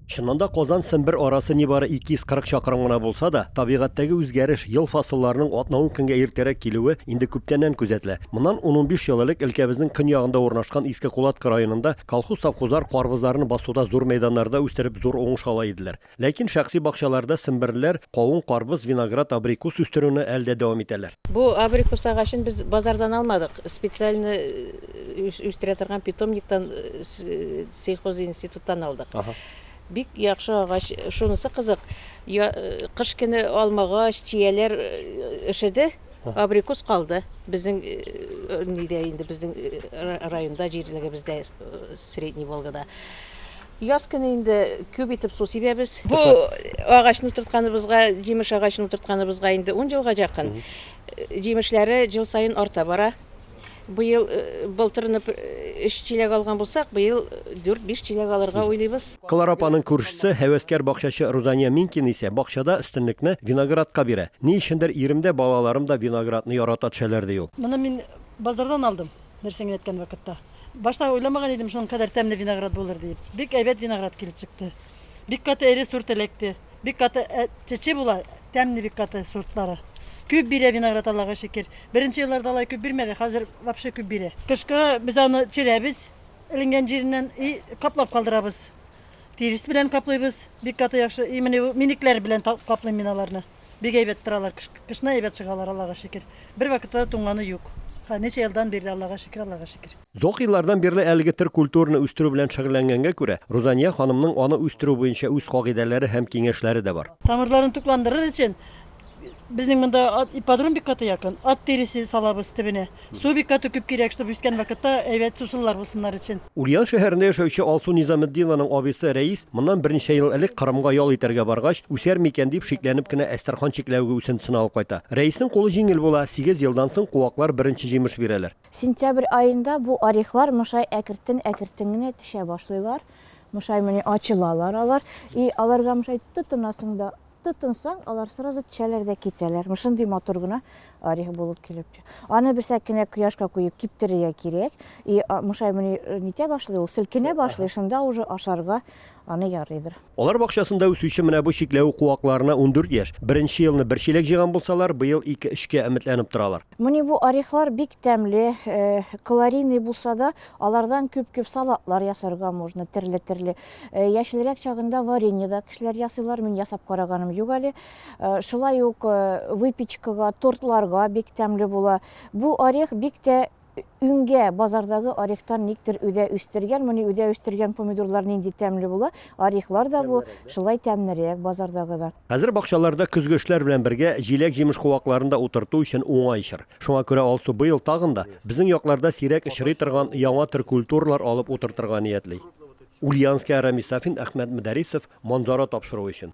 Чыннанда Казан Сембер арасы нибары 240 чакрым гына булса да, табигатьтәге үзгәреш ел фасылларының атнауын көнгә иртәрәк килүе инде күптәннән күзәтелә. Моннан 15 ел элек өлкәбезнең көньягында урнашкан Иске Кулатка районында колхоз-совхозлар карбызларын басуда зур мәйданнарда үстереп зур уңыш ала иделәр. Ләкин шәхси бакчаларда семберләр кавын, карбыз, виноград, абрикос үстерүне әлдә дәвам итәләр. Бу абрикос агачын без базардан алмадык. Специально үстерә торган питомниктан сельхоз институттан алдык. Бик яхшы агач, шунысы кызык. Кыш көне алмагач, чияләр ишеде, абрикос калды. Безнең нидә инде безнең районда җирлеге бездә Средний Волгада. Яз көне инде күп итеп су сибәбез. Бу агачны утыртканыбызга, җимеш агачны утыртканыбызга инде 10 елга якын. Җимешләре ел сайын арта бара. Быел былтырынып 3 чиләк алган булсак, быел 4-5 чиләк алырга уйлыйбыз. Клара апаның күршесе, һәвәскәр бакчачы Рузания Минкин исә бакчада өстенлекне виноградка бирә. Ни өчендер иремдә балаларым да виноградны ярата төшәләр ди ул. Моны мин базардан алдым, нәрсәң әйткән вакытта. Башта уйламаган идем, шуның кадәр тәмле виноград булыр дип. Бик әйбәт виноград килеп чыкты. Бик каты эре сорт электе. Бик каты чече була, тәмле бик каты сортлары. Күп бирә виноград, Аллага шөкер. Беренче елларда алай күп бирмәде, хәзер вообще күп бирә. Кышка без аны чирәбез, эленгән җиреннән каплап калдырабыз. Тирис белән каплыйбыз. Бик каты яхшы, именно миникләр белән каплыйм мин аларны. Бик әйбәт торалар, кышна әйбәт чыгалар, Аллага шөкер. Бер вакытта туңганы юк. Нече елдан бирле, Аллага шөкер, Аллага шөкер. Зур еллардан бирле әлеге төр культураны үстерү белән шөгыльләнгәнгә күрә, Рузания ханымның аны үстерү буенча үз кагыйдәләре һәм киңәшләре дә бар. Тамырларын тукландырыр өчен безнең монда ипподром бик каты якын. Ат терисе салабыз төбенә. Су бик каты күп кирәк, чтобы үскән вакытта әйбәт сусыллар булсыннар өчен. Ульян шәһәрендә яшәүче Алсу Низаметдинованың абысы Рәис моннан берничә ел элек Кырымга ял итәргә баргач, үсәр микән дип шикләнеп кенә Әстерхан чикләүгә үсентесен алып кайта. Рәиснең кулы җиңел була, 8 елдан соң куаклар беренче җимеш бирәләр. Сентябрь айында бу орехлар мышай әкертен генә төшә башлыйлар. Мышай менә ачылалар алар. И аларга мышай тотынасыңда тотынсаң, алар сразу төшәләр дә китәләр. Мышындый матур гына орех булып килеп. Аны берсә кенә кояшка куеп киптерергә кирәк. И мышай менә нитә башлый, ул селкенә башлый, шунда уже ашарга аны ярыйдыр. Алар бакчасында үсүче менә бу чикләү куакларына 14 яшь. Беренче елны бер чиләк җыган булсалар, быел 2-3кә өметләнеп торалар. Менә бу орехлар бик тәмле, калорийный булса да, алардан күп-күп салатлар ясарга можно, төрле-төрле. Яшелрәк чагында вареньеда кешеләр ясыйлар, мин ясап караганым юк әле. Шулай ук выпечкага, тортларга бик тәмле була. Бу орех бик тә үңгә базардагы орехтан никтер үдә үстергән, моны үдә үстергән помидорлар нинди тәмле була, орехлар да бу шулай тәмлерәк базардагыдан. Хәзер бакчаларда көзгешләр белән бергә җиләк-җимеш куакларында утырту өчен уңай чор. Шуңа күрә Алсу быел тагын да безнең якларда сирәк очрый торган яңа төр культуралар алып утыртырга ниятли. Ульяновский Арамисафин, Әхмәт Мөдәрисов, манзара тапшыру өчен.